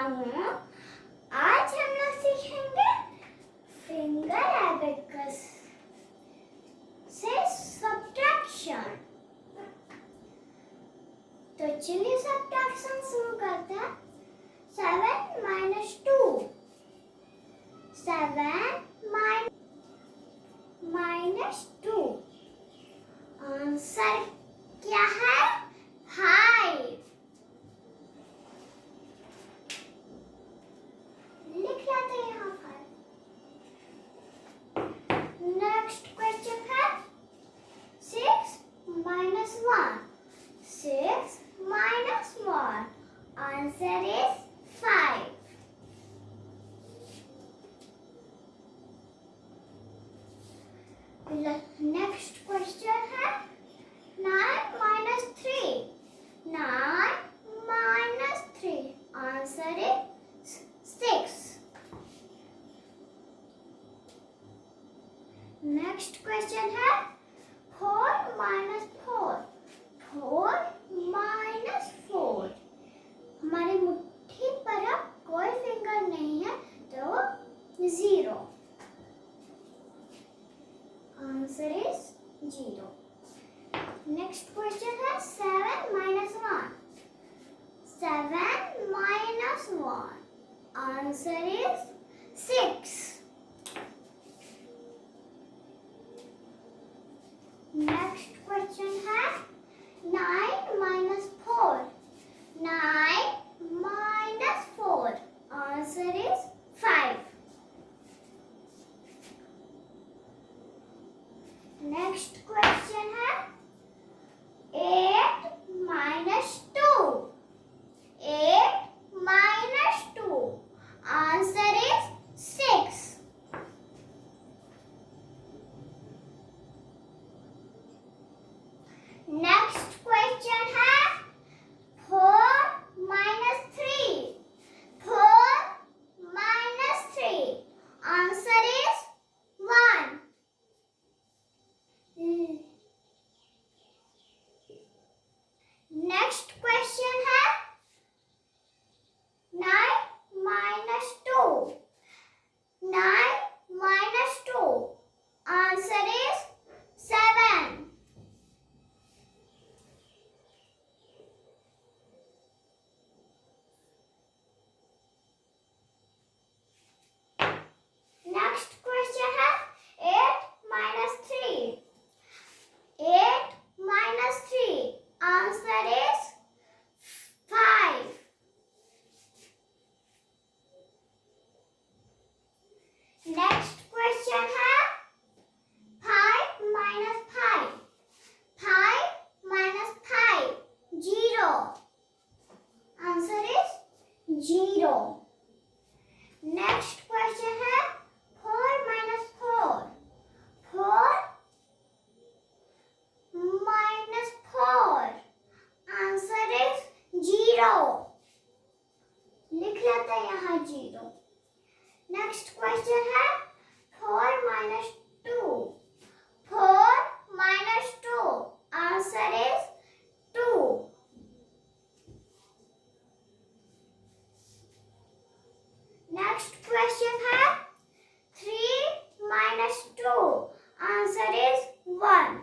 हूँ। आज हम लोग सीखेंगे फिंगर एबेकस से सब्ट्रैक्शन। तो चलिए सब्ट्रैक्शन शुरू करते हैं। 7 minus 2, 7 minus 2, आंसर क्या है? 5। लिख लेते हैं यहाँ 5। नेक्स्ट क्वेश्चन है 6 minus 1, 6 minus 1, answer is 5। Next question है 9 minus 3, 9 minus 3, answer is 6। Next question है 4 minus 4, 4 minus 4, हमारी मुट्ठी पर अब कोई फिंगर नहीं है तो 0, आंसर इज 0। नेक्स्ट क्वेश्चन है 7 minus 1, 7 minus 1, answer is 6। Next question है 9 minus 4, 9 minus 4, answer is 5। Next question है 8 minus 2, 8 minus 2, answer is 6। Next question है 4 minus 3, 4 minus 3, answer is 1। Next question है 9 minus 2, 9 minus 2, answer is 7। Next question है 8 minus 3, 8 minus 3, answer is 5। Next question है 5 minus 5, 5 minus 5, 0, answer is 0। Next question है 4 minus 4, 4 minus 4, answer is 0। लिख लेते हैं यहाँ 0। Next question है 4 minus 2, 4 minus 2, answer is 2। Next question है 3 minus 2, आंसर इज 1।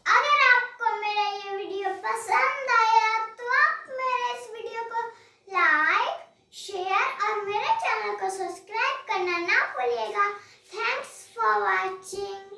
अगर आपको मेरा ये वीडियो पसंद आया तो आप मेरे इस वीडियो को लाइक, शेयर और मेरे चैनल को सब्सक्राइब करना ना भूलिएगा। Thanks for watching.